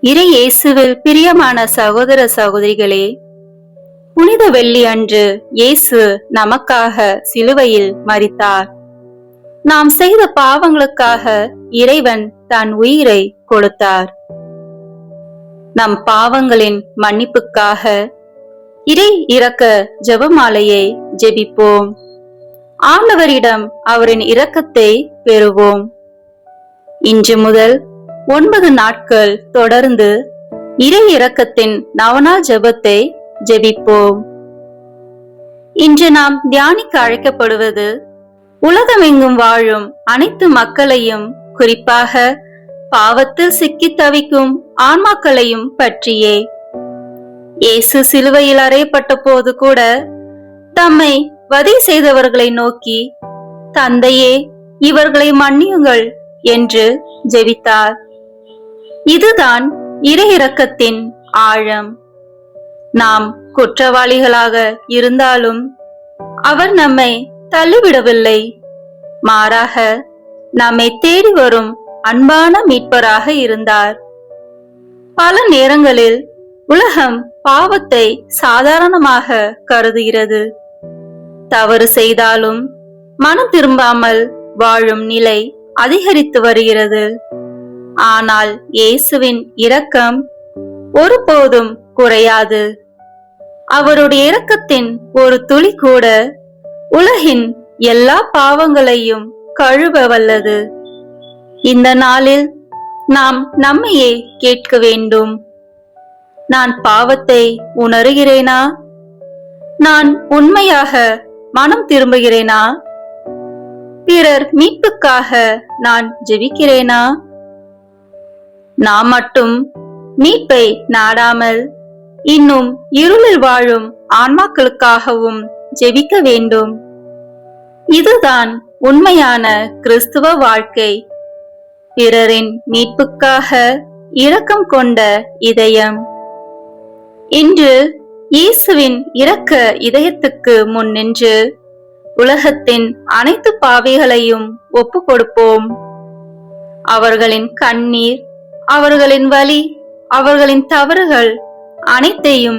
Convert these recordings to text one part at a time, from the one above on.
இறை இயேசுவில் பிரியமான சகோதர சகோதரிகளே, புனித வெள்ளி அன்று இயேசு நமக்காக சிலுவையில் மரித்தார். நாம் செய்த பாவங்களுக்காக இறைவன் தன் உயிரை கொடுத்தார். நம் பாவங்களின் மன்னிப்புக்காக இறை இரக்க ஜெபமாலையை ஜெபிப்போம். ஆண்டவரிடம் அவரின் இரக்கத்தை பெறுவோம். இன்று முதல் 9 நாட்கள் தொடர்ந்து இறை இரக்கத்தின் நவநாள் ஜெபத்தை ஜெபிப்போம். இன்று நாம் தியானிக்க அழைக்கப்படுவது உலகமெங்கும் வாழும் அனைத்து மக்களையும், குறிப்பாக பாவத்தில் சிக்கி தவிக்கும் ஆன்மாக்களையும் பற்றியே. இயேசு சிலுவையில் அறையப்பட்ட போது கூட தம்மை வதை செய்தவர்களை நோக்கி, தந்தையே, இவர்களை மன்னியுங்கள் என்று ஜெபித்தார். இதுதான் இறை இரக்கத்தின் ஆழம். நாம் குற்றவாளிகளாக இருந்தாலும் அவர் நம்மை தள்ளிவிடவில்லை. மாறாக நம்மை தேடி வரும் அன்பான மீட்பராக இருந்தார். பல நேரங்களில் உலகம் பாவத்தை சாதாரணமாக கருதுகிறது. தவறு செய்தாலும் மனம் திரும்பாமல் வாழும் நிலை அதிகரித்து வருகிறது. ஆனால் இயேசுவின் இரக்கம் ஒருபோதும் குறையாது. அவருடைய இரக்கத்தின் ஒரு துளி கூட உலகின் எல்லா பாவங்களையும் கழுவ வல்லது. இந்த நாளில் நாம் நம்மையே கேட்க வேண்டும். நான் பாவத்தை உணர்கிறேனா? நான் உண்மையாக மனம் திரும்புகிறேனா? பிறர் மீட்புக்காக நான் ஜெபிக்கிறேனா? நாம் மட்டும் மீட்பை நாடாமல் இன்னும் இருளில் வாழும் ஆன்மாக்களுக்காகவும் ஜெபிக்க வேண்டும். இதுதான் உண்மையான கிறிஸ்துவ வாழ்க்கை. பிறரின் மீட்புக்காக இரக்கம் கொண்ட இதயம். இன்று இயேசுவின் இரக்க இதயத்துக்கு முன் நின்று உலகத்தின் அனைத்து பாவிகளையும் ஒப்பு கொடுப்போம். அவர்களின் கண்ணீர், அவர்களின் வலி, அவர்களின் தவறுகள் அனைத்தையும்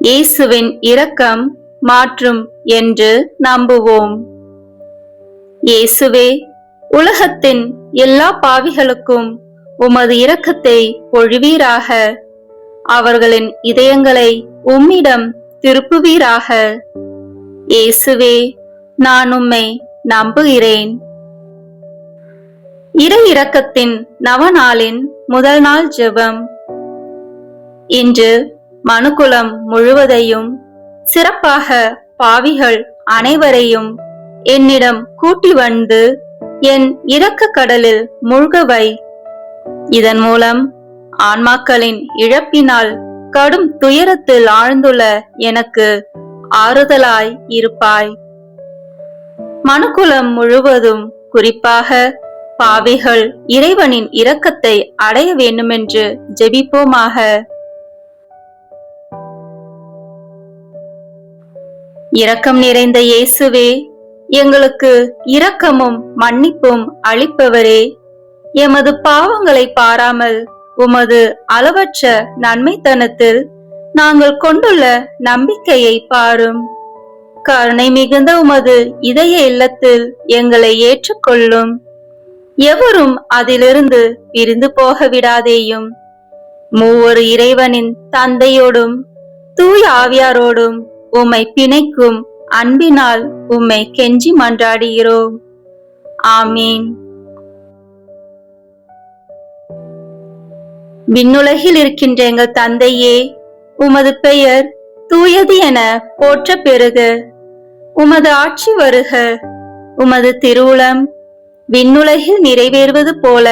இயேசுவின் இரக்கம் மாற்றும் என்று நம்புவோம். இயேசுவே, உலகத்தின் எல்லா பாவிகளுக்கும் உமது இரக்கத்தை பொழிவீராக. அவர்களின் இதயங்களை உம்மிடம் திருப்புவீராக. இயேசுவே, நான் உம்மை நம்புகிறேன். இறை இரக்கத்தின் நவநாளின் முதல் நாள் ஜெபம். இன்று மனுக்குலம் முழுவதையும், சிறப்பாக பாவிகள் அனைவரையும் என்னிடம் கூட்டி வந்து என் இரக்க கடலில் மூழ்கவை. இதன் மூலம் ஆன்மாக்களின் இழப்பினால் கடும் துயரத்தில் ஆழ்ந்துள்ள எனக்கு ஆறுதலாய் இருப்பாய். மனுக்குலம் முழுவதும், குறிப்பாக பாவிகள் இறைவனின் இரக்கத்தை அடைய வேண்டுமென்று ஜெபிப்போமாக. இரக்கம் நிறைந்த இயேசுவே, எங்களுக்கு இரக்கமும் மன்னிப்பும் அளிப்பவரே, எமது பாவங்களை பாராமல் உமது அளவற்ற நன்மைத்தனத்தில் நாங்கள் கொண்டுள்ள நம்பிக்கையை பாரும். கருணை மிகுந்த உமது இதய இல்லத்தில் எங்களை ஏற்றுக்கொள்ளும். எவரும் அதிலிருந்து பிரிந்து போக விடாதேயும். மூவொரு இறைவனின் தந்தையோடும் தூய ஆவியாரோடும் உம்மை பிணைக்கும் அன்பினால் உம்மை கெஞ்சி மன்றாடுகிறோம். ஆமீன். விண்ணுலகில் இருக்கின்ற எங்கள் தந்தையே, உமது பெயர் தூயது என போற்ற பெறுக. உமது ஆட்சி வருக. உமது திருவுளம் விண்ணுலகில் நிறைவேறுவது போல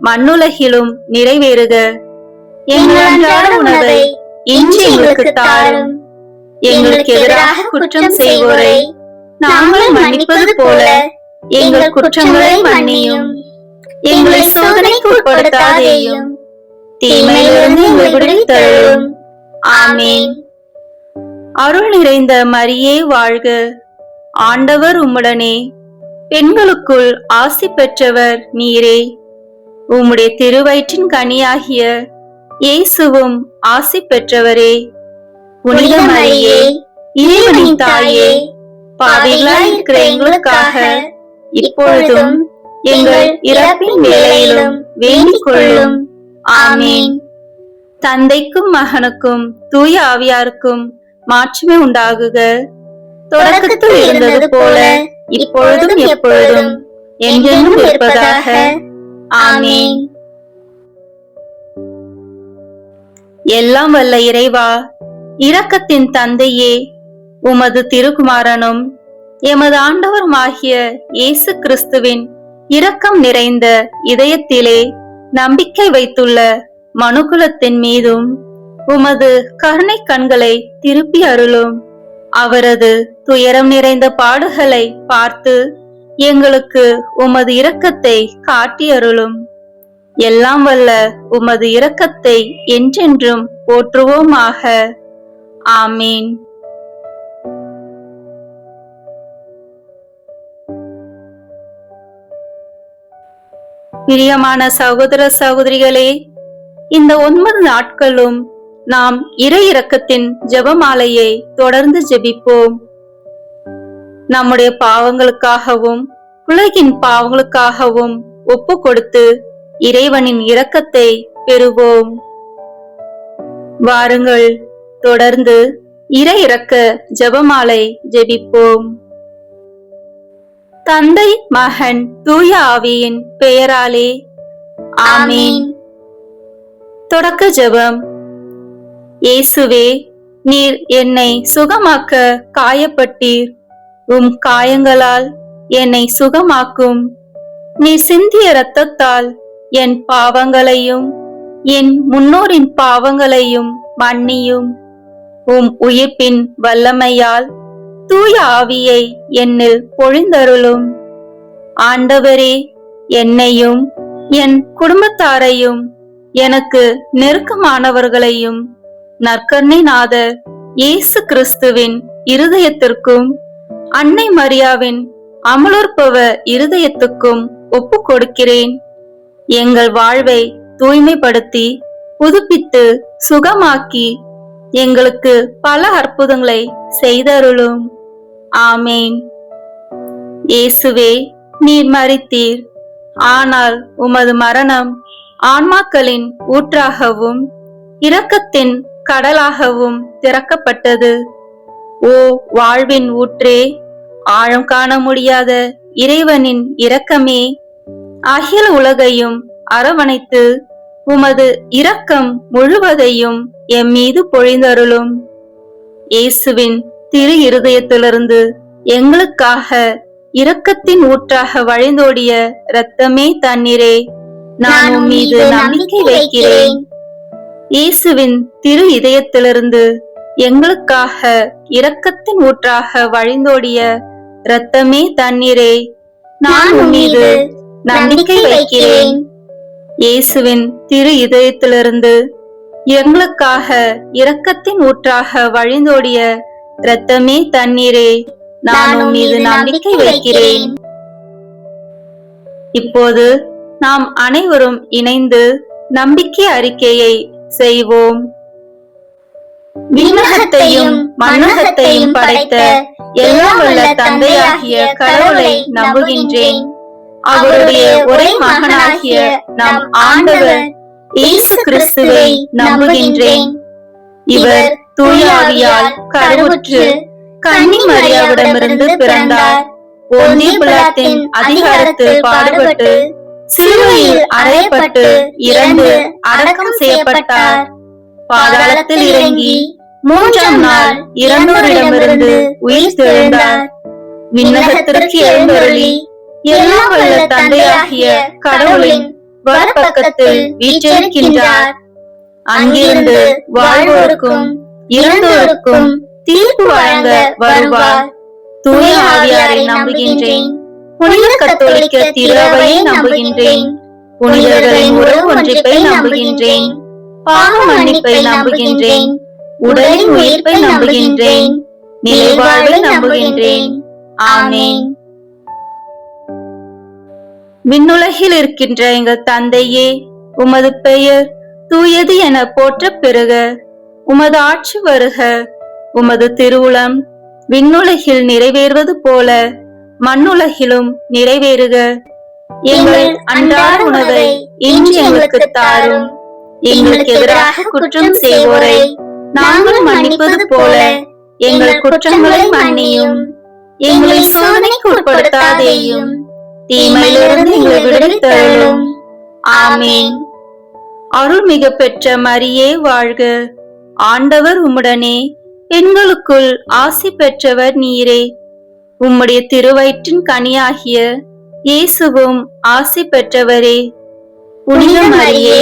மண்ணுலகிலும் நிறைவேறுக. எங்கள் அன்றாட உணவை இன்று எங்களுக்கு தாரும். எங்களுக்கு எதிராக குற்றம் செய்வோரை நாங்கள் மன்னிப்பது போல எங்கள் குற்றங்களை மன்னியும். எங்களை சோதனைக்கு உட்படுத்தாதேயும், தீமையிலிருந்து எங்களை விடுவித்தருளும். ஆமீன். அருள் நிறைந்த மரியே வாழ்க. ஆண்டவர் உம்முடனே. பெண்களுக்குள் ஆசி பெற்றவர் நீரே. உம்முடைய திருவயிற்றின் கனியாகிய இயேசுவும் ஆசி பெற்றவரே. புனித மரியே, இறைவனின் தாயே, பாவிகளாய் இருக்கிற எங்களுக்காக இப்பொழுதும் எங்கள் இறப்பின் வேளையிலும் வேண்டிக் கொள்ளும். ஆமீன். தந்தைக்கும் மகனுக்கும் தூய ஆவியாருக்கும் மாட்சிமை உண்டாகுக. தொடக்கத்தில் இருந்தது போல இப்பொழுதும் எப்பொழுதும் என்றென்றும் இருப்பதாக. ஆமீன். எல்லாம் வல்ல இறைவா, இரக்கத்தின் தந்தையே, உமது திருக்குமாரனும் எமது ஆண்டவருமாகிய இயேசு கிறிஸ்துவின் இரக்கம் நிறைந்த இதயத்திலே நம்பிக்கை வைத்துள்ள மனுக்குலத்தின் மீதும் உமது கருணை கண்களை திருப்பி அருளும். அவரது துயரம் நிறைந்த பாடுகளை பார்த்து எங்களுக்கு உமது இரக்கத்தை காட்டி அருளும். எல்லாம் வல்ல உமது இரக்கத்தை என்றென்றும் போற்றுவோமாக. ஆமீன். பிரியமான சகோதர சகோதரிகளே, இந்த 9 நாட்களும் நாம் இறை இரக்கத்தின் ஜெபமாலையை தொடர்ந்து ஜெபிப்போம். நம்முடைய பாவங்களுக்காகவும் உலகின் பாவங்களுக்காகவும் ஒப்பு கொடுத்து இறைவனின் இரக்கத்தை பெறுவோம். வாருங்கள், தொடர்ந்து இறை இரக்க ஜெபமாலை ஜெபிப்போம். தந்தை, மகன், தூய ஆவியின் பெயராலே ஆமீன். தொடக்க ஜெபம். இயேசுவே, நீர் என்னை சுகமாக்க காயப்பட்டீர். உம் காயங்களால் என்னை சுகமாக்கும். நீர் சிந்திய இரத்தத்தால் என் பாவங்களையும் என் முன்னோரின் பாவங்களையும் மன்னியும். உம் உயிர்ப்பின் வல்லமையால் தூய ஆவியை என்னில் பொழிந்தருளும். ஆண்டவரே, என்னையும் என் குடும்பத்தாரையும் எனக்கு நெருக்கமானவர்களையும் நற்கருணை நாதர் இயேசு கிறிஸ்துவின் இருதயத்திற்கும் அன்னை மரியாவின் அமலோற்பவ இருதயத்துக்கும் ஒப்பு கொடுக்கிறேன். எங்கள் வாழ்வை தூய்மைப்படுத்தி புதுப்பித்து சுகமாக்கி எங்களுக்கு பல அற்புதங்களை செய்தருளும். ஆமேன். இயேசுவே, நீர் மரித்தீர். ஆனால் உமது மரணம் ஆன்மாக்களின் ஊற்றாகவும் இரக்கத்தின் கடலாகவும் திறக்கப்பட்டது. ஓ வாழ்வின் ஊற்றே, ஆழம் காண முடியாத இறைவனின் இரக்கமே, அகில உலகையும் அரவணைத்து உமது இரக்கம் முழுவதையும் எம் மீது பொழிந்தருளும். இயேசுவின் திரு இருதயத்திலிருந்து எங்களுக்காக இரக்கத்தின் ஊற்றாக வழிந்தோடிய இரத்தமே தண்ணீரே, நான் உம் மீது நம்பிக்கை வைக்கிறேன். இயேசுவின் திரு இதயத்திலிருந்து எங்களுக்காக இரக்கத்தின் ஊற்றாக வழிந்தோடிய இரத்தமே தண்ணீரே, நான் உம் மீது நம்பிக்கை வைக்கிறேன். இயேசுவின் திரு இதயத்திலிருந்து எங்களுக்காக இரக்கத்தின் ஊற்றாக வழிந்தோடிய இரத்தமே தண்ணீரே, நான் உம் மீது நம்பிக்கை வைக்கிறேன். இப்போது நாம் அனைவரும் இணைந்து நம்பிக்கை அறிக்கையை செய்வோம். விண்ணகத்தையும் மண்ணகத்தையும் படைத்த எல்லாம் வல்ல தந்தையாகிய கடவுளை நம்புகின்றேன். அவருடைய ஒரே மகனாகிய நம் ஆண்டவர் இயேசு கிறிஸ்துவை நம்புகின்றேன். இவர் தூய ஆவியால் கருவுற்று கன்னி மரியாவிடமிருந்து பிறந்தார். போந்திய பிலாத்தின் அதிகாரத்தில் பாடுபட்டு சிலுவையில் அறையப்பட்டு இறந்து அடக்கம் செய்யப்பட்டார். பாதாளத்தில் இறங்கி 3ஆம் நாள் இறந்தோரிடமிருந்து உயிர் தெழுந்தார். விண்ணகத்திற்கு எழுந்தருளி எல்லாம் வல்ல தந்தையாகிய கடவுளின் வலப்பக்கத்தில் வீற்றிருக்கின்றார். அங்கிருந்து வாழ்வோருக்கும் இறந்தோருக்கும் தீர்ப்பு வழங்க வருவார். தூய ஆவியாரை நம்புகின்றேன். புனித கத்தோலிக்க திருவையை நம்புகின்றேன். புனிதர்களின் உறவு ஒன்றிப்பை நம்புகின்றேன். பாவ மன்னிப்பை நம்புகின்றேன். உடலின் உயிர்ப்பை நம்புகின்றேன். நிலைவாழ்வை நம்புகின்றேன். ஆமேன். விண்ணுலகில் இருக்கின்ற எங்கள் தந்தையே, உமது பெயர் தூயது என போற்றப் பெறுக. உமது ஆட்சி வருக. உமது திருவுளம் விண்ணுலகில் நிறைவேறுவது போல மண்ணுலகிலும் நிறைவேறுக. எங்கள் அன்றாட உணவை இன்று எங்களுக்கு தாரும். எங்களுக்கு எதிராக குற்றம் செய்வோரை நாங்கள் மன்னிப்பது போல எங்கள் குற்றங்களை மன்னியும். எங்களை சோதனைக்கு உட்படுத்தாதேயும், தீமையிலிருந்து எங்களை விடுவித்தருளும். ஆமேன். அருள்மிகு பெற்ற மரியே வாழ்க. ஆண்டவர் உம்முடனே, பெண்களுக்குள் ஆசி பெற்றவர் நீரே. உம்முடைய திருவயிற்றின் கனியாகிய இயேசுவும் ஆசி பெற்றவரே. புனித மரியே,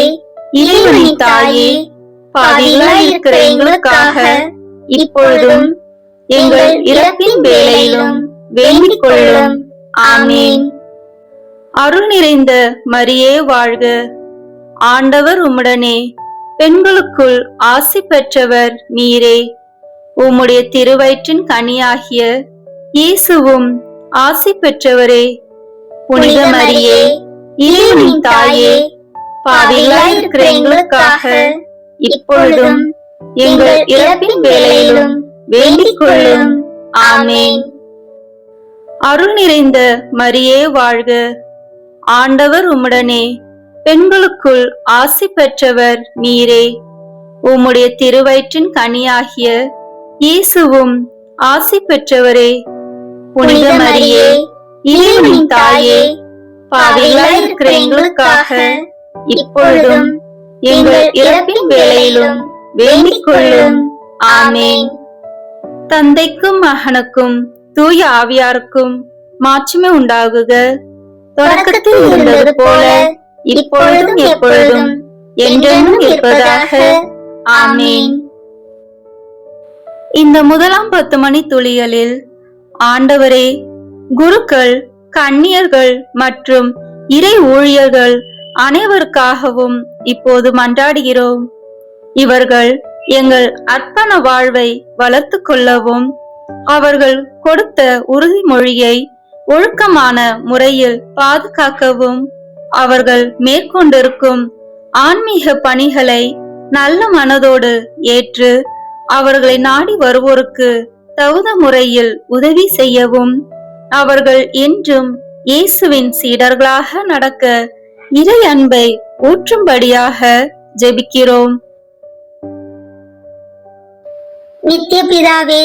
இறைவனின் தாயே, பாவிகளாய் இருக்கிற எங்களுக்காக இப்பொழுதும் எங்கள் இறப்பின் வேளையிலும் வேண்டிக் கொள்ளும். ஆமேன். அருள் நிறைந்த மரியே வாழ்க. ஆண்டவர் உம்முடனே, பெண்களுக்குள் ஆசி பெற்றவர் நீரே. உம்முடைய திருவயிற்றின் கனியாகிய இயேசுவும் ஆசி பெற்றவரே. புனித மரியே, இறைவனின் தாயே, பாவிகளாய் இருக்கிற எங்களுக்காக இப்பொழுதும் எங்கள் இறப்பின் வேளையிலும் வேண்டிக் கொள்ளும். ஆமேன். அருள் நிறைந்த மரியே வாழ்க. ஆண்டவர் உம்முடனே, பெண்களுக்குள் ஆசி பெற்றவர் நீரே. உம்முடைய திருவயிற்றின் கனியாகிய இயேசுவும் ஆசி பெற்றவரே. புனித மரியே, இறைவனின் தாயே, பாவிகளாய் இருக்கிற எங்களுக்காக இப்பொழுதும் எங்கள் இறப்பின் வேளையிலும் வேண்டிக் கொள்ளும். ஆமேன். தந்தைக்கும் மகனுக்கும் தூய ஆவியாருக்கும் மாட்சிமை உண்டாகுக. தொடக்கத்தில் இருந்தது போல இப்பொழுதும் எப்பொழுதும் என்றென்றும் இருப்பதாக. ஆமேன். இந்த முதலாம் 10 மணி துளிகளில் ஆண்டவரே, குருக்கள், கன்னியர்கள் மற்றும் இறை ஊழியர்கள் அனைவருக்காகவும் இப்போது மன்றாடுகிறோம். இவர்கள் எங்கள் அர்ப்பண வாழ்வை வளர்த்து கொள்ளவும், அவர்கள் கொடுத்த உறுதிமொழியை ஒழுக்கமான முறையில் பாதுகாக்கவும், அவர்கள் மேற்கொண்டிருக்கும் ஆன்மீக பணிகளை நல்ல மனதோடு ஏற்று அவர்களை நாடி வருவோருக்கு தகுந்த முறையில் உதவி செய்யவும், அவர்கள் என்றும் இயேசுவின் சீடர்களாக நடக்க இறை அன்பை ஊற்றும்படியாக ஜெபிக்கிறோம். நித்திய பிதாவே,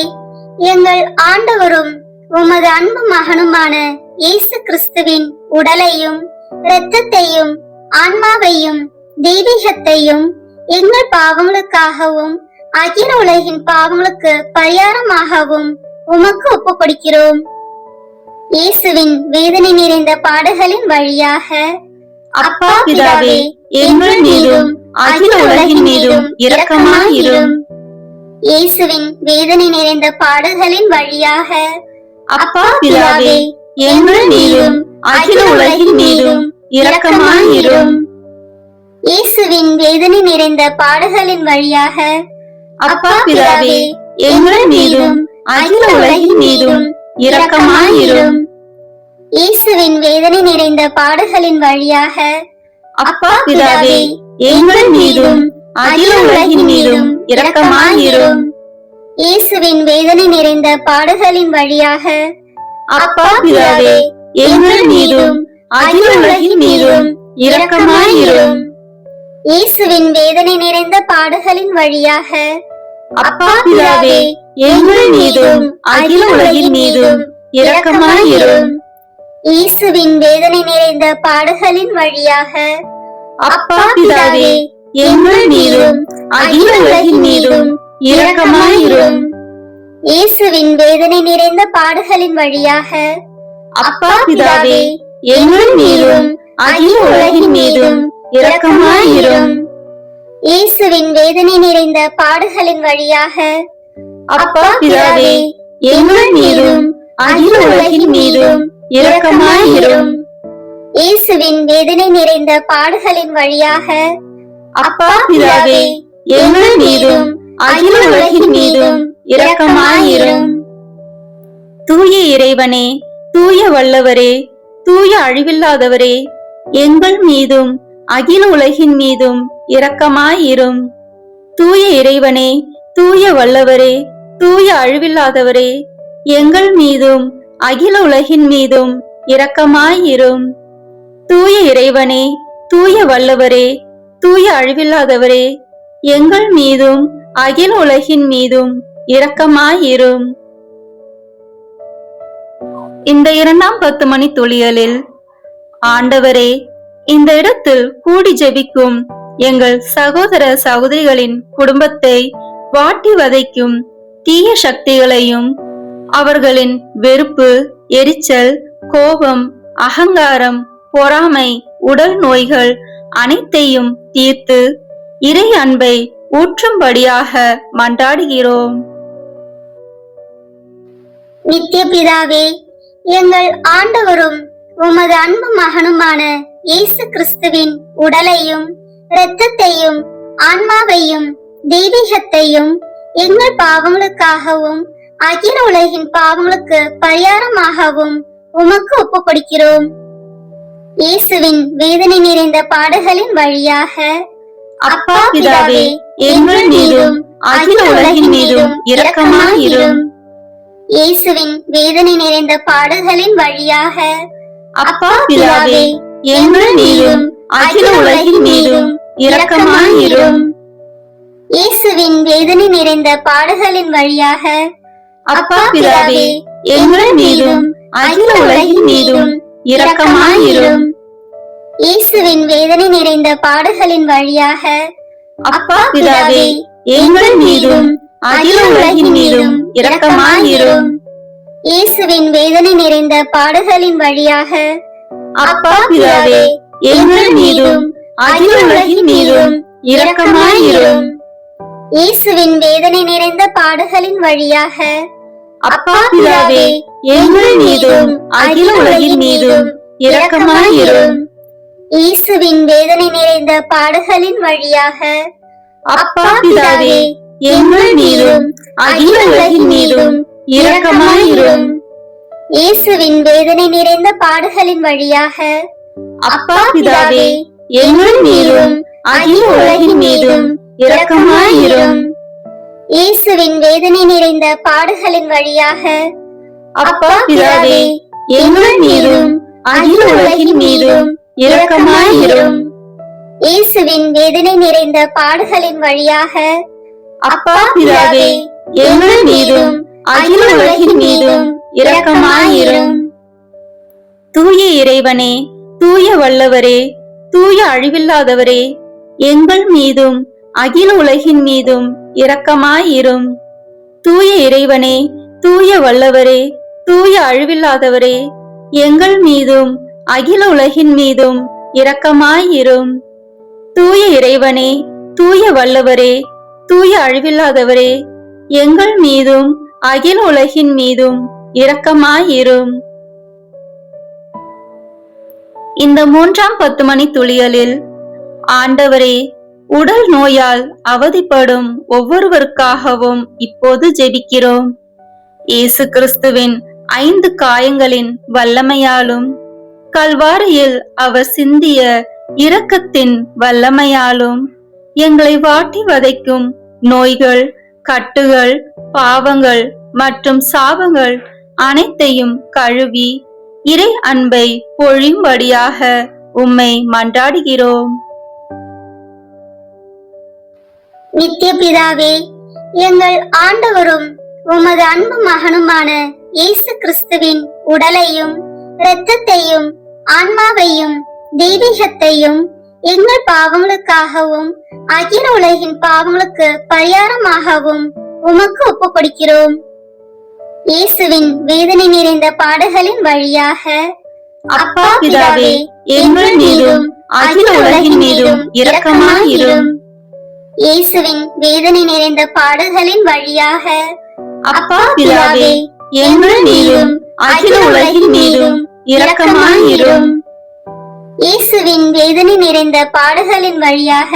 எங்கள் ஆண்டவரும் உமது அன்பு மகனுமான இயேசு கிறிஸ்துவின் உடலையும் இரத்தத்தையும் ஆன்மாவையும் தெய்வீகத்தையும் எங்கள் பாவங்களுக்காகவும் அகில உலகின் பாவங்களுக்கு பரிகாரமாகவும் உமக்கு ஒப்புக் கொடுக்கிறோம். இயேசுவின் வேதனை நிறைந்த பாடுகளின் வழியாக அப்பா பிதாவே, எங்கள் மீதும் அகில உலகின் மீதும் இரக்கமாயிரும். இயேசுவின் வேதனை நிறைந்த பாடுகளின் வழியாக அப்பா பிதாவே, எங்கள் மீதும் அகில உலகின் மீதும் இரக்கமாயிரும். இயேசுவின் வேதனை நிறைந்த பாடுகளின் வழியாக அப்பா பிதாவே, எங்கள் மீதும் அகில உலகின் மீதும் இரக்கமாயிரும். இயேசுவின் வேதனை நிறைந்த பாடுகளின் வழியாக அப்பா பிதாவே, எங்கள் மீதும் அகில உலகின் மீதும் இரக்கமாயிரும். இயேசுவின் வேதனை நிறைந்த பாடுகளின் வழியாக அப்பா பிதாவே, எங்கள் மீதும் அகில உலகின் மீதும் இரக்கமாயிரும். இயேசுவின் வேதனை நிறைந்த பாடுகளின் வழியாக அப்பா பிதாவே, எங்கள் மீதும் அகில உலகின் மீதும் இரக்கமாயிரும். இயேசுவின் வேதனை நிறைந்த பாடுகளின் வழியாக அப்பா பிதாவே, எங்கள் மீதும் அகில உலகின் மீதும் இரக்கமாயிரும். இயேசுவின் வேதனை நிறைந்த பாடுகளின் வழியாக அப்பா பிதாவே, எங்கள் மீதும் அகில உலகின் மீதும் இரக்கமாயிரும். இயேசுவின் வேதனை நிறைந்த பாடுகளின் வழியாக அப்பா பிதாவே, எங்கள் மீதும் அகில உலகின் மீதும் இரக்கமாயிரும். இயேசுவின் வேதனை நிறைந்த பாடுகளின் வழியாக அப்பா பிதாவே, எங்கள் மீதும் அகில உலகின் மீதும் இரக்கமாயிரும். தூய இறைவனே, தூய வல்லவரே, தூய அழிவில்லாதவரே, எங்கள் மீதும் அகில உலகின் மீதும் இரக்கமாயிரும். தூய இறைவனே, தூய வல்லவரே, தூய அழிவில்லாதவரே, எங்கள் மீதும் அகில உலகின் மீதும் இரக்கமாயிரும். தூய இறைவனே, தூய வல்லவரே, தூய அழிவில்லாதவரே, எங்கள் மீதும் அகில உலகின் மீதும் இரக்கமாயிரும். இந்த 2ஆம் 10 மணி துளியலில், ஆண்டவரே, இந்த இடத்தில் கூடி ஜெபிக்கும் எங்கள் சகோதர சகோதரிகளின் குடும்பத்தை வாட்டி வதைக்கும் தீய சக்திகளையும் அவர்களின் வெறுப்பு, எரிச்சல், கோபம், அகங்காரம், பொறாமை, உடல் நோய்கள் அனைத்தையும் தீர்த்து இறை அன்பை ஊற்றும்படியாக மன்றாடுகிறோம். நித்திய பிதாவே, எங்கள் ஆண்டவரும் உமது அன்பு மகனுமான இயேசு கிறிஸ்துவின் உடலையும் இரத்தத்தையும் ஆன்மாவையும் தெய்வீகத்தையும் எங்கள் பாவங்களுக்காகவும் அகில உலகின் பாவங்களுக்கு பரிகாரமாகவும் உமக்கு ஒப்புக் கொடுக்கிறோம். இயேசுவின் வேதனை நிறைந்த பாடுகளின் வழியாக அப்பா பிதாவே, எங்கள் மீதும் அகில உலகின் மீதும் இரக்கமாயிரும். இயேசுவின் வேதனை நிறைந்த பாடுகளின் வழியாக அப்பா பிதாவே, எங்கள் மீதும் அகில உலகின் மீதும் இரக்கமாயிரும். இயேசுவின் வேதனை நிறைந்த பாடுகளின் வழியாக அப்பா பிதாவே, எங்கள் மீதும் அகில உலகின் மீதும் இரக்கமாயிரும். இயேசுவின் வேதனை நிறைந்த பாடுகளின் வழியாக அப்பா பிதாவே, எங்கள் மீதும் அகில உலகின் மீதும் இரக்கமாயிரும். இயேசுவின் வேதனை நிறைந்த பாடுகளின் வழியாக அப்பா பிதாவே, எங்கள் மீதும் அகில உலகின் மீதும் இரக்கமாயிரும். இயேசுவின் வேதனை நிறைந்த பாடுகளின் வழியாக அப்பா பிதாவே, எங்கள் மீதும் அகில உலகின் மீதும் இரக்கமாயிரும். இயேசுவின் வேதனை நிறைந்த பாடுகளின் வழியாக அப்பா பிதாவே, எங்கள் மீதும் அகில உலகின் மீதும் இரக்கமாயிரும். இயேசுவின் வேதனை நிறைந்த பாடுகளின் வழியாக அப்பா பிதாவே, எங்கள் மீதும் அகில உலகின் மீதும் இரக்கமாயிரும். இயேசுவின் வேதனை நிறைந்த பாடுகளின் வழியாக அப்பா பிதாவே, எங்கள் மீதும் அகில உலகின் மீதும் இரக்கமாயிரும். இயேசுவின் வேதனை நிறைந்த பாடுகளின் வழியாக அப்பா பிதாவே, எங்கள் மீதும் அகில உலகின் மீதும் இரக்கமாயிரும். தூய இறைவனே, தூய வல்லவரே, தூய அழிவில்லாதவரே, எங்கள் மீதும் அகில உலகின் மீதும் இரக்கமாயிரும். தூய இறைவனே, தூய வல்லவரே, தூய அழிவில்லாதவரே, எங்கள் மீதும் அகில உலகின் மீதும் இரக்கமாயிரும். தூய இறைவனே, தூய வல்லவரே, தூய அழிவில்லாதவரே, எங்கள் மீதும் அகில உலகின் மீதும் இரக்கமாயிரும். இந்த 3ஆம் 10 மணி துளியலில், ஆண்டவரே, உடல் நோயால் அவதிப்படும் ஒவ்வொருவருக்காகவும் இப்போது ஜெபிக்கிறோம். இயேசு கிறிஸ்துவின் 5 காயங்களின் வல்லமையாலும் கல்வாரியில் அவர் சிந்திய இரக்கத்தின் வல்லமையாலும் எங்களை வாட்டி வதைக்கும் நோய்கள், கட்டுகள், பாவங்கள் மற்றும் சாபங்கள் அனைத்தையும் கழுவி இறை அன்பை பொழியும்படியாக உம்மை மன்றாடுகிறோம். நித்திய பிதாவே, எங்கள் ஆண்டவரும் உமது அன்பு மகனுமான இயேசு கிறிஸ்துவின் உடலையும் இரத்தத்தையும் ஆன்மாவையும் தெய்வீகத்தையும் எங்கள் பாவங்களுக்காகவும் அகில உலகின் பாவங்களுக்கு பரிகாரமாகவும் உமக்கு ஒப்புக் கொடுக்கிறோம். இயேசுவின் வேதனை நிறைந்த பாடுகளின் வழியாக அப்பா பிதாவே, எங்கள் மீதும் அகில உலகின் மீதும் இரக்கமாயிரும். இயேசுவின் வேதனை நிறைந்த பாடுகளின் வழியாக அப்பா பிதாவே, எங்கள் மீதும் அகில உலகின் மீதும் இரக்கமாயிரும். இயேசுவின் வேதனை நிறைந்த பாடுகளின் வழியாக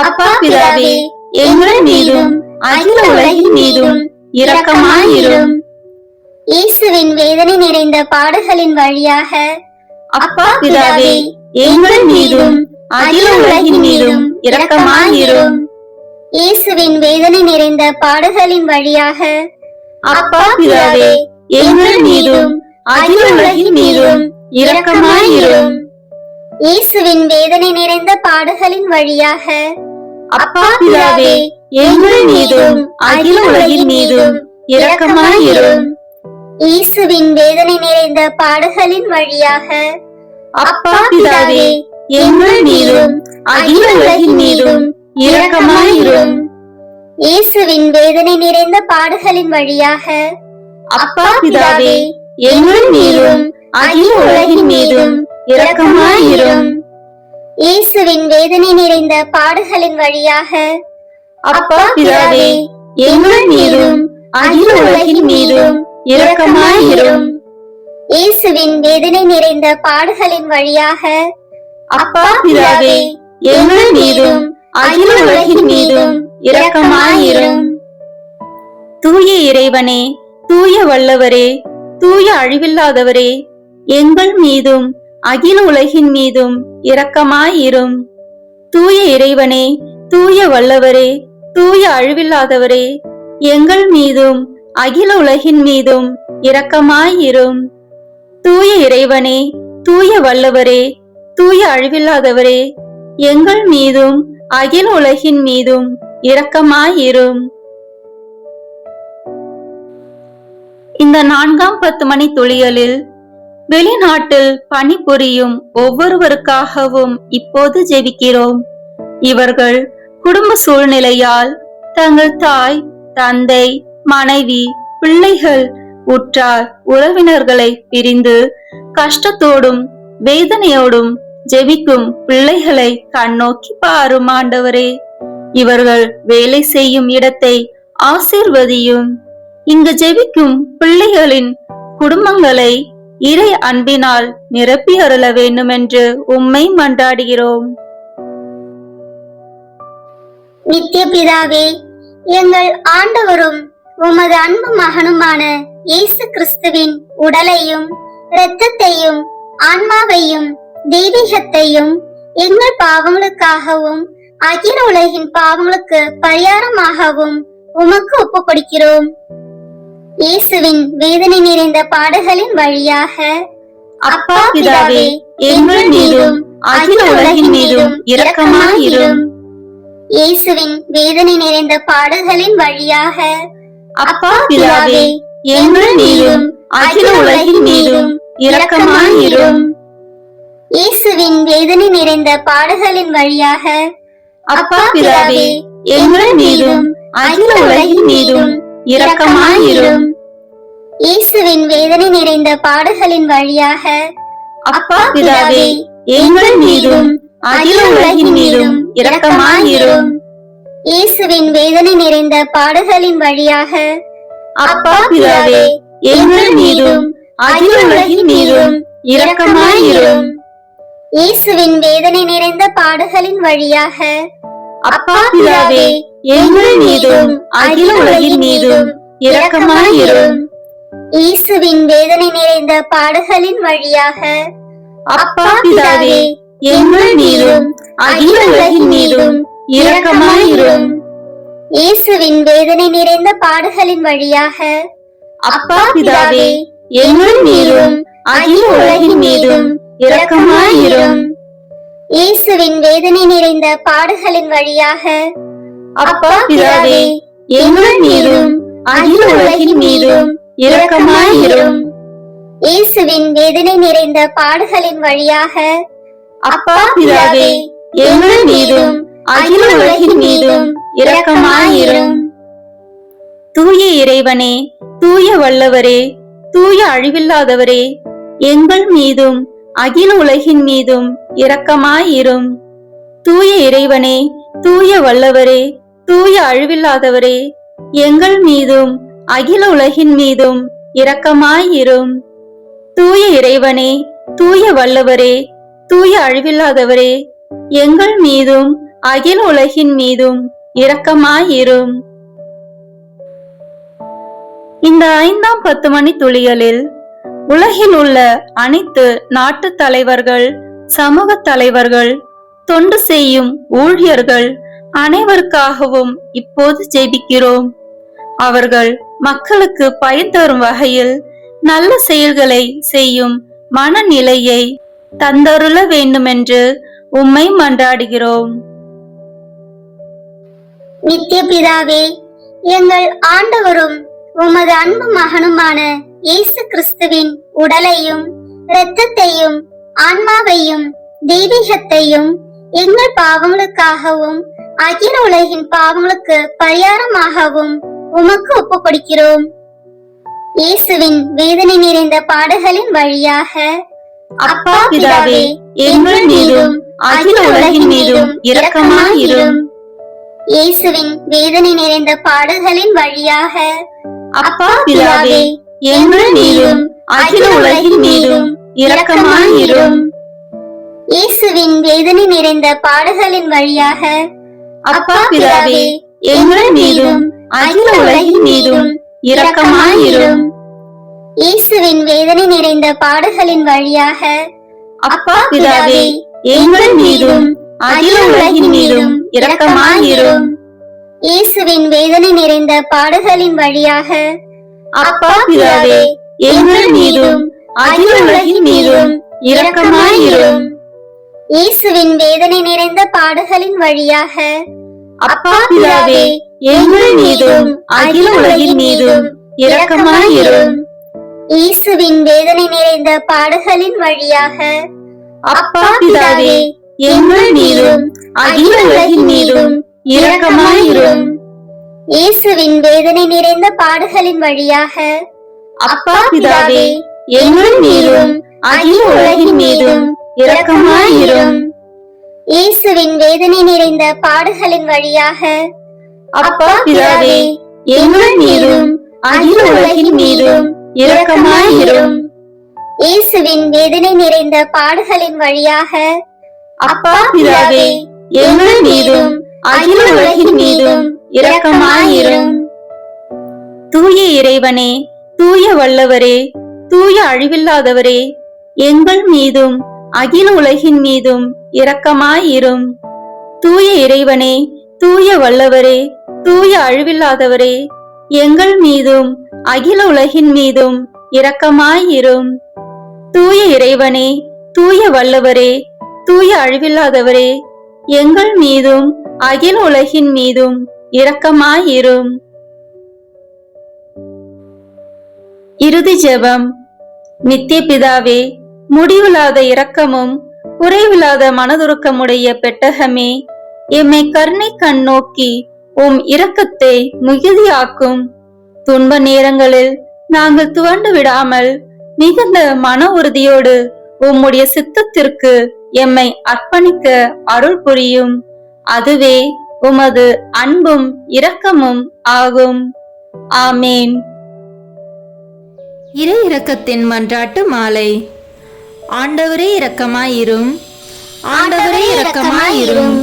அப்பா பிதாவே, எங்கள் மீதும் அகில உலகின் மீதும் இரக்கமாயிரும். இயேசுவின் வேதனை நிறைந்த பாடுகளின் வழியாக அப்பா பிதாவே, எங்கள் மீதும் அகில உலகின் மீதும் இரக்கமாயிரும். இயேசுவின் வேதனை நிறைந்த பாடுகளின் வழியாக அப்பா பிதாவே, எங்கள் மீதும் அகில உலகின் மீதும் இரக்கமாயிரும். இயேசுவின் வேதனை நிறைந்த பாடுகளின் வழியாக அப்பா பிதாவே, எங்கள் மீதும் அகில உலகின் மீதும் இரக்கமாயிரும். இயேசுவின் வேதனை நிறைந்த பாடுகளின் வழியாக அப்பா பிதாவே, எங்கள் மீதும் அகில உலகின் மீதும் இரக்கமாயிரும். இயேசுவின் வேதனை நிறைந்த பாடுகளின் வழியாக அப்பா பிதாவே, எங்கள் மீதும் அகில உலகின் மீதும் இரக்கமாயிரும். இயேசுவின் வேதனை நிறைந்த பாடுகளின் வழியாக அப்பா பிதாவே, எங்கள் மீதும் அகில உலகின் மீதும் இரக்கமாயிரும். இயேசுவின் வேதனை நிறைந்த பாடுகளின் வழியாக அப்பா பிதாவே, எங்கள் மீதும் அகில உலகின் மீதும் இரக்கமாயிரும். தூய இறைவனே, தூய வல்லவரே, தூய அழிவில்லாதவரே, எங்கள் மீதும் அகில உலகின் மீதும் இரக்கமாயிரும். தூய இறைவனே, தூய வல்லவரே, தூய அழிவில்லாதவரே, எங்கள் மீதும் அகில உலகின் மீதும் இரக்கமாயிரும். தூய இறைவனே, தூய வல்லவரே, தூய அழிவில்லாதவரே, எங்கள் மீதும் அகில உலகின் மீதும் இரக்கமாயிரும். இந்த 4ஆம் 10 மணி துளிகளில் வெளிநாட்டில் பணிபுரியும் ஒவ்வொருவருக்காகவும் இப்போது ஜெபிக்கிறோம். இவர்கள் குடும்ப சூழ்நிலையால் தங்கள் தாய், தந்தை, மனைவி, பிள்ளைகள், உற்றார் உறவினர்களை பிரிந்து கஷ்டத்தோடும் வேதனையோடும் ஜெபிக்கும் பிள்ளைகளை கண்ணோக்கி பாரும் ஆண்டவரே. இவர்கள் வேலை செய்யும் இடத்தை ஆசீர்வதியும். இங்கு ஜெபிக்கும் பிள்ளைகளின் குடும்பங்களை இறை அன்பினால் நிரப்பி அருள வேண்டும் என்று உம்மை மன்றாடுகிறோம். நித்திய பிதாவே, எங்கள் ஆண்டவரும் உமது அன்பு மகனுமான இயேசு கிறிஸ்துவின் உடலையும் இரத்தத்தையும் ஆன்மாவையும் தெய்வீகத்தையும் எங்கள் பாவங்களுக்காகவும் அகில உலகின் பாவங்களுக்கு பரிகாரமாகவும் உமக்கு ஒப்புக் கொடுக்கிறோம். இயேசுவின் வேதனை நிறைந்த பாடுகளின் வழியாக அப்பா பிதாவே, எங்கள் மீதும் அகில உலகின் மீதும் இரக்கமாயிரும். இயேசுவின் வேதனை நிறைந்த பாடுகளின் வழியாக அப்பா பிதாவே, எங்கள் மீதும் அகில உலகின் மீதும் இரக்கமாயிரும். இயேசுவின் வேதனை நிறைந்த பாடுகளின் வழியாக அப்பா பிதாவே, எங்கள் மீதும் அகில உலகின் மீதும் இரக்கமாயிரும். இயேசுவின் வேதனை நிறைந்த பாடுகளின் வழியாக அப்பா பிதாவே, எங்கள் மீதும் அகில உலகின் மீதும் இரக்கமாயிரும். இயேசுவின் வேதனை நிறைந்த பாடுகளின் வழியாக அப்பா பிதாவே, எங்கள் மீதும் அகில உலகின் மீதும் இரக்கமாயிரும். இயேசுவின் வேதனை நிறைந்த பாடுகளின் வழியாக அப்பா பிதாவே, எங்கள் மீதும் அகில உலகின் மீதும் இரக்கமாயிரும். இயேசுவின் வேதனை நிறைந்த பாடுகளின் வழியாக அப்பா பிதாவே, எங்கள் மீதும் அகில உலகின் மீதும் இரக்கமாயிரும். இயேசுவின் வேதனை நிறைந்த பாடுகளின் வழியாக அப்பா பிதாவே, எங்கள் மீதும் அகில உலகின் மீதும் இரக்கமாயிரும். இயேசுவின் வேதனை நிறைந்த பாடுகளின் வழியாக அப்பா பிதாவே, எங்கள் மீதும் அகில உலகின் மீதும் இரக்கமாயிரும். இயேசுவின் வேதனை நிறைந்த பாடுகளின் வழியாக அப்பா பிதாவே, எங்கள் மீதும் அகில உலகின் மீதும் இரக்கமாயிரும். தூய இறைவனே, தூய வல்லவரே, தூய அழிவில்லாதவரே, எங்கள் மீதும் அகில உலகின் மீதும் இரக்கமாயிரும். தூய இறைவனே, தூய வல்லவரே, தூய அழிவில்லாதவரே, எங்கள் மீதும் அகில உலகின் மீதும் இரக்கமாயிரும். தூய இறைவனே, தூய வல்லவரே, தூய அழிவில்லாதவரே, எங்கள் மீதும் அகில உலகின் மீதும் இரக்கமாயிரும். இந்த 5ஆம் 10 மணி துளிகளில் உலகில் உள்ள அனைத்து நாட்டு தலைவர்கள், சமூக தலைவர்கள், தொண்டு செய்யும் ஊழியர்கள் அனைவருக்காகவும் இப்போது ஜெபிக்கிறோம். அவர்கள் மக்களுக்கு பயன் தரும் வகையில் நல்ல செயல்களை செய்யும் மனநிலையை தந்தருள வேண்டுமென்று உம்மை மன்றாடுகிறோம். நித்திய பிதாவே, எங்கள் ஆண்டவரும் உமது அன்பு மகனுமான இயேசு கிறிஸ்துவின் உடலையும் இரத்தத்தையும் ஆன்மாவையும் தெய்வீகத்தையும் எங்கள் பாவங்களுக்காகவும் அகில உலகின் பாவங்களுக்கு பரிகாரமாகவும் உமக்கு ஒப்புக் கொடுக்கிறோம். இயேசுவின் வேதனை நிறைந்த பாடுகளின் வழியாக அப்பா பிதாவே, எங்கள் மீதும் அகில உலகின் மீதும் இரக்கமாயிரும். இயேசுவின் வேதனை நிறைந்த பாடுகளின் வழியாக அப்பா பிதாவே, எங்கள் மீதும் அகில உலகின் மீதும் இரக்கமாயிரும். இயேசுவின் வேதனை நிறைந்த பாடுகளின் வழியாக அப்பா பிதாவே, எங்கள் மீதும் அகில உலகின் மீதும் இரக்கமாயிரும். இயேசுவின் வேதனை நிறைந்த பாடுகளின் வழியாக அப்பா பிதாவே, எங்கள் மீதும் அகில உலகின் மீதும் இரக்கமாயிரும். இயேசுவின் வேதனை நிறைந்த பாடுகளின் வழியாக அப்பா பிதாவே, எங்கள் மீதும் அகில உலகின் மீதும் இரக்கமாயிரும். இயேசுவின் வேதனை நிறைந்த பாடுகளின் வழியாக அப்பா பிதாவே, எங்கள் மீதும் அகில உலகின் மீதும் இரக்கமாயிரும். இயேசுவின் வேதனை நிறைந்த பாடுகளின் வழியாக அப்பா பிதாவே, எங்கள் மீதும் அகில உலகின் மீதும் இரக்கமாயிரும். இயேசுவின் வேதனை நிறைந்த பாடுகளின் வழியாக அப்பா பிதாவே, எங்கள் மீதும் அகில உலகின் மீதும் இரக்கமாயிரும். இயேசுவின் வேதனை நிறைந்த பாடுகளின் வழியாக அப்பா பிதாவே, எங்கள் மீதும் அகில உலகின் மீதும் இரக்கமாயிரும். இயேசுவின் வேதனை நிறைந்த பாடுகளின் வழியாக அப்பா பிதாவே, எங்கள் மீதும் அகில உலகின் மீதும் இரக்கமாயிரும். தூய இறைவனே, தூய வல்லவரே, தூய அழிவில்லாதவரே, எங்கள் மீதும் அகில உலகின் மீதும் இரக்கமாயிரும். தூய இறைவனே, தூய வல்லவரே, தூய அழிவில்லாதவரே, எங்கள் மீதும் அகில உலகின் மீதும் இரக்கமாயிரும். தூய இறைவனே, தூய வல்லவரே, தூய அழிவில்லாதவரே, எங்கள் மீதும் அகில உலகின் மீதும் இரக்கமாயிரும். இறுதி ஜெபம். நித்திய பிதாவே, முடிவில்லாத இரக்கமும் குறைவில்லாத மனதுருக்கமுடைய பெட்டகமே, எம்மை கருணை கண் நோக்கி உம் இரக்கத்தை மிகுதியாக்கும். துன்ப நேரங்களில் நாங்கள் துவண்டு விடாமல் மிகுந்த மன உறுதியோடு உம்முடைய சித்தத்திற்கு எம்மை அர்ப்பணிக்க அருள் புரியும். அதுவே உமது அன்பும் இரக்கமும் ஆகும். ஆமேன். இறை இரக்கத்தின் மன்றாட்டு மாலை. ஆண்டவரே இரக்கமாயிரும். ஆண்டவரே இரக்கமாயிரும்.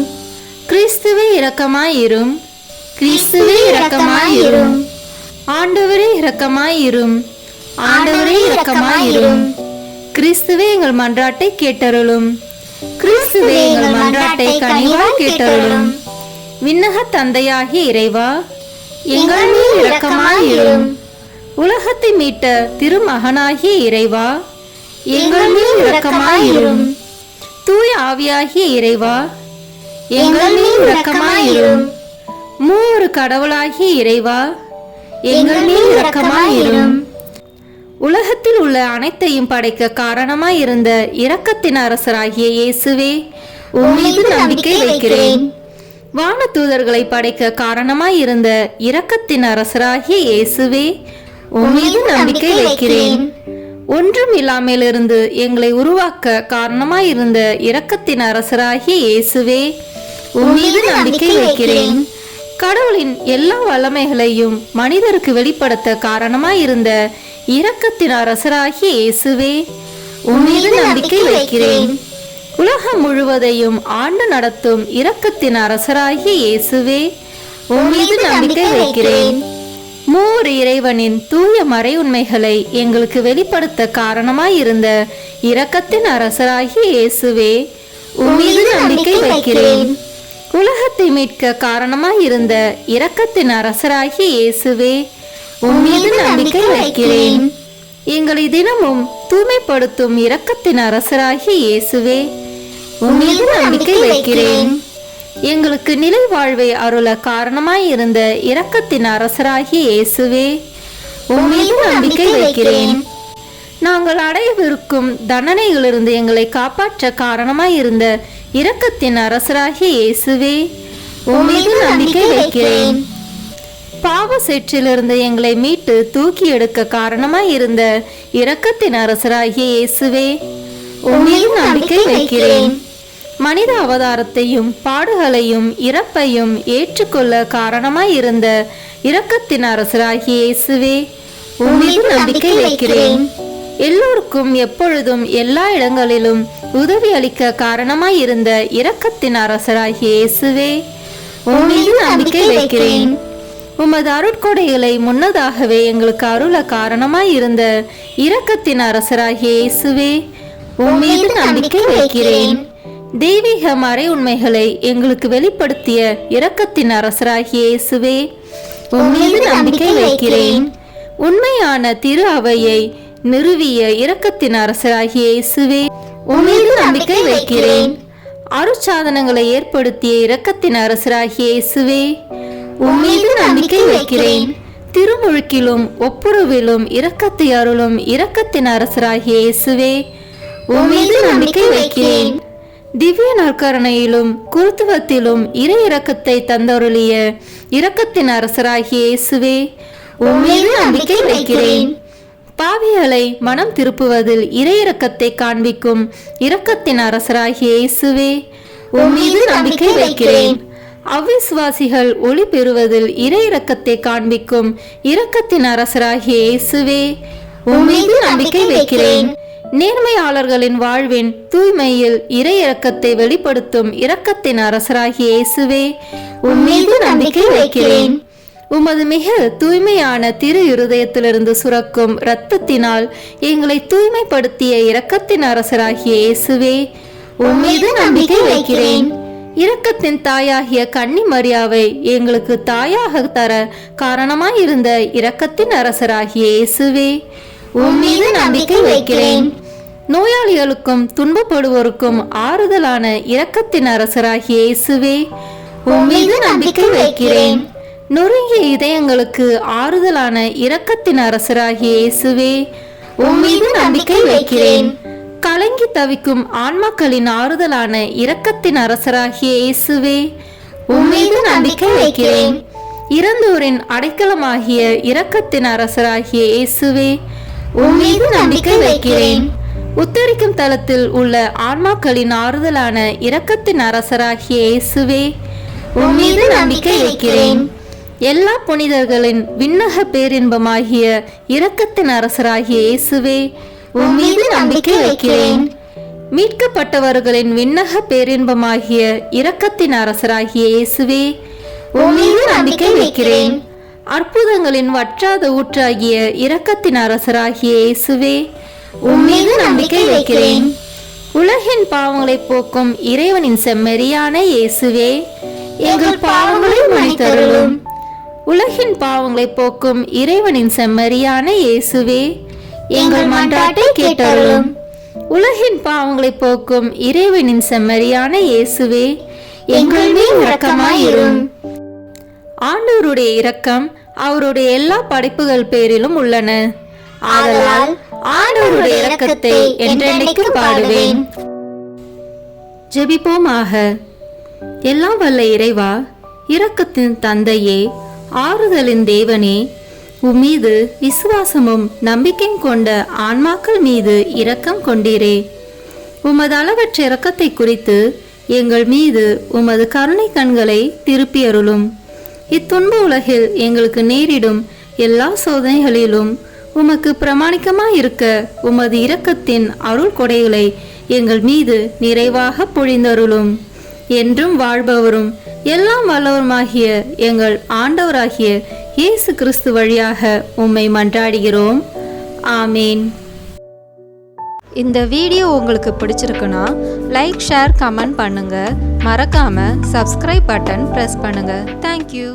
கிறிஸ்துவே இரக்கமாயிரும். கிறிஸ்துவே இரக்கமாயிரும். ஆண்டவரே இரக்கமாயிரும். ஆண்டவரே இரக்கமாயிரும். கிறிஸ்துவே எங்கள் மன்றாட்டை கேட்டருளும். கிறிஸ்துவே எங்கள் மன்றாட்டை கனிவாய் கேட்டருளும். விண்ணக தந்தையாகிய இறைவா, எங்கள் மேல் இரக்கமாயிரும். உலகத்தை மீட்ட திருமகனாகிய இறைவா, எங்கள் மேல் இரக்கமாயிரும். தூய ஆவியாகிய இறைவா, எங்கள் மேல் இரக்கமாயிரும். மூவொரு கடவுளாகிய இறைவா, எங்கள் மேல் இரக்கமாயிரும். உலகத்தில் உள்ள அனைத்தையும் படைக்க காரணமாயிருந்த இரக்கத்தின் அரசராகிய இயேசுவே, உம்மீது நம்பிக்கை வைக்கிறேன். வான தூதர்களை படைக்க காரணமாயிருந்த இரக்கத்தின் அரசராகிய இயேசுவே, உம்மீது நம்பிக்கை வைக்கிறேன். ஒன்றும் இல்லாமலிருந்து எங்களை உருவாக்க காரணமாயிருந்த இரக்கத்தின் அரசராகிய இயேசுவே, உம்மீது நம்பிக்கை வைக்கிறேன். கடவுளின் எல்லா வல்லமைகளையும் மனிதருக்கு வெளிப்படுத்த காரணமாயிருந்த இரக்கத்தின் அரசராகிய இயேசுவே, உம்மீது நம்பிக்கை வைக்கிறேன். உலகம் முழுவதையும் ஆண்டு நடத்தும் இரக்கத்தின் அரசராகிய இயேசுவே, உம்மீது நம்பிக்கை வைக்கிறேன். மூவர் இறைவனின் தூய மறை உண்மைகளை எங்களுக்கு வெளிப்படுத்த காரணமாயிருந்த இரக்கத்தின் அரசராகிய இயேசுவே, உம்மீது நம்பிக்கை வைக்கிறேன். உலகத்தை மீட்க காரணமாயிருந்த இரக்கத்தின் அரசராகிய இயேசுவே, உம்மீது நம்பிக்கை வைக்கிறேன். எங்களை தினமும் தூய்மைப்படுத்தும் இரக்கத்தின் அரசராகிய இயேசுவே, உம்மீது நம்பிக்கை வைக்கிறேன். எங்களுக்கு நிலை வாழ்வை அருள காரணமாயிருந்த இரக்கத்தின் அரசராகிய இயேசுவே, உம்மீது நம்பிக்கை வைக்கிறேன். நாங்கள் அடையவிருக்கும் தண்டனைகளிலிருந்து எங்களை காப்பாற்ற காரணமாயிருந்த இரக்கத்தின் அரசராகிய இயேசுவே, உம்மீது நம்பிக்கை வைக்கிறேன். பாவ சேற்றிலிருந்து எங்களை மீட்டு தூக்கி எடுக்க காரணமாயிருந்த இரக்கத்தின் அரசராகிய இயேசுவே, உம்மீது நம்பிக்கை வைக்கிறேன். மனித அவதாரத்தையும் பாடுகளையும் இறப்பையும் ஏற்றுக்கொள்ள காரணமாயிருந்த இரக்கத்தின் அரசராகிய இயேசுவே, உம்மீது நம்பிக்கை வைக்கிறேன். எல்லோருக்கும் எப்பொழுதும் எல்லா இடங்களிலும் உதவி அளிக்க காரணமாயிருந்த இரக்கத்தின் அரசராகிய இயேசுவே, உம்மீது நம்பிக்கை வைக்கிறேன். உமது அருட்கொடைகளை முன்னதாகவே எங்களுக்கு அருள காரணமாயிருந்த இரக்கத்தின் அரசராகிய இயேசுவே, உம்மீது நம்பிக்கை வைக்கிறேன். தெய்வீக மறை உண்மைகளை எங்களுக்கு வெளிப்படுத்திய இரக்கத்தின் அரசராகிய இயேசுவே, உம்மீது நம்பிக்கை வைக்கிறேன். உண்மையான திரு அவையை நிறுவிய இரக்கத்தின் அரசராகிய இயேசுவே, உம்மீது நம்பிக்கை வைக்கிறேன். அருட்சாதனங்களை ஏற்படுத்திய இரக்கத்தின் அரசராகிய இயேசுவே, உம்மீது நம்பிக்கை வைக்கிறேன். திருமுழுக்கிலும் ஒப்புரவிலும் இரக்கத்தை அருளும் இரக்கத்தின் அரசராகிய இயேசுவே, உம்மீது நம்பிக்கை வைக்கிறேன். திவ்ய நற்கருணையிலும் குருத்துவத்திலும் இறை இரக்கத்தை தந்தருளிய இரக்கத்தின் அரசராகிய இயேசுவே, உம்மீது நம்பிக்கை வைக்கிறேன். பாவிகளை மனம் திருப்புவதில் இறை இரக்கத்தை காண்பிக்கும் இரக்கத்தின் அரசராகிய இயேசுவே, உம்மீது நம்பிக்கை வைக்கிறேன். அவ்விசுவாசிகள் ஒளி பெறுவதில் இறை இரக்கத்தை காண்பிக்கும் இரக்கத்தின் அரசராகிய இயேசுவே, உம்மீது நம்பிக்கை வைக்கிறேன். நேர்மையாளர்களின் வாழ்வின் தூய்மையில் இறை இரக்கத்தை வெளிப்படுத்தும் இரக்கத்தின் அரசராகிய இயேசுவே, உம்மீது நம்பிக்கை வைக்கிறேன். உமது மிக தூய்மையான திரு இருதயத்திலிருந்து சுரக்கும் இரத்தத்தினால் எங்களை தூய்மைப்படுத்திய இரக்கத்தின் அரசராகிய இயேசுவே, உம்மீது நம்பிக்கை வைக்கிறேன். இரக்கத்தின் தாயாகிய கன்னி மரியாவை எங்களுக்கு தாயாக தர காரணமாயிருந்த இரக்கத்தின் அரசராகிய இயேசுவே, உம்மீது நம்பிக்கை வைக்கிறேன். நோயாளிகளுக்கும் துன்பப்படுவோருக்கும் ஆறுதலான இரக்கத்தின் அரசராகிய இயேசுவே, உம்மீது நம்பிக்கை வைக்கிறேன். நொறுங்கிய இதயங்களுக்கு ஆறுதலான இரக்கத்தின் அரசராகிய இயேசுவே, உம்மீது நம்பிக்கை வைக்கிறேன். கலங்கி தவிக்கும் ஆன்மாக்களின் ஆறுதலான இரக்கத்தின் அரசராகிய இயேசுவே, உம்மீது நம்பிக்கை வைக்கிறேன். இறந்தோரின் அடைக்கலமாகிய இரக்கத்தின் அரசராகிய இயேசுவே, உம்மீது நம்பிக்கை வைக்கிறேன். உத்தரிக்கும் தலத்தில் உள்ள ஆன்மாக்களின் ஆறுதலான இரக்கத்தின் அரசராகிய இயேசுவே, உம்மீது நம்பிக்கை வைக்கிறேன். எல்லா புனிதர்களின் விண்ணக பேரின்பமாகிய இரக்கத்தின் அரசராகிய இயேசுவே, உம்மீது நம்பிக்கை வைக்கிறேன். மீட்கப்பட்டவர்களின் விண்ணக பேரின்பமாகிய இரக்கத்தின் அரசராகிய இயேசுவே, உம்மீது நம்பிக்கை வைக்கிறேன். அற்புதங்களின் வற்றாத ஊற்றாகிய இரக்கத்தின் அரசராகிய இயேசுவே, உம்மீது நம்பிக்கை வைக்கிறேன். உலகின் பாவங்களை போக்கும் இறைவனின் செம்மறியான இயேசுவே, எங்கள் பாவங்களை மன்னித்தருளும். உலகின் பாவங்களை போக்கும் இறைவனின் செம்மறியான இயேசுவே, எங்கள் மன்றாட்டை கேட்டருளும். உலகின் பாவங்களை போக்கும் இறைவனின் செம்மறியான இயேசுவே, எங்கள் மேல் இரக்கமாயிரும். ஆண்டவருடைய இரக்கம் அவருடைய எல்லா படைப்புகள் பேரிலும் உள்ளன. ஆதலால் ஆண்டவருடைய இரக்கத்தை என்றென்றைக்கும் பாடுவேன். ஜெபிப்போமாக. எல்லாம் வல்ல இறைவா, இரக்கத்தின் தந்தையே, ஆறுதலின் தேவனே, உம்மீது விசுவாசமும் நம்பிக்கையும் கொண்ட ஆன்மாக்கள் மீது இரக்கம் கொண்டீரே. உமது அளவற்ற இரக்கத்தை குறித்து எங்கள் மீது உமது கருணை கண்களை திருப்பியருளும். இத்துன்ப உலகில் எங்களுக்கு நேரிடும் எல்லா சோதனைகளிலும் உமக்கு பிரமாணிக்கமாயிருக்க உமது இரக்கத்தின் அருள் கொடைகளை எங்கள் மீது நிறைவாக பொழிந்தருளும். என்றும் வாழ்பவரும் எல்லாம் வல்லவருமாகிய எங்கள் ஆண்டவராகிய இயேசு கிறிஸ்து வழியாக உம்மை மன்றாடுகிறோம். ஆமேன். இந்த வீடியோ உங்களுக்கு பிடிச்சிருக்குன்னா லைக், ஷேர், கமெண்ட் பண்ணுங்கள். மறக்காமல் சப்ஸ்கிரைப் பட்டன் ப்ரெஸ் பண்ணுங்கள். தேங்க்யூ.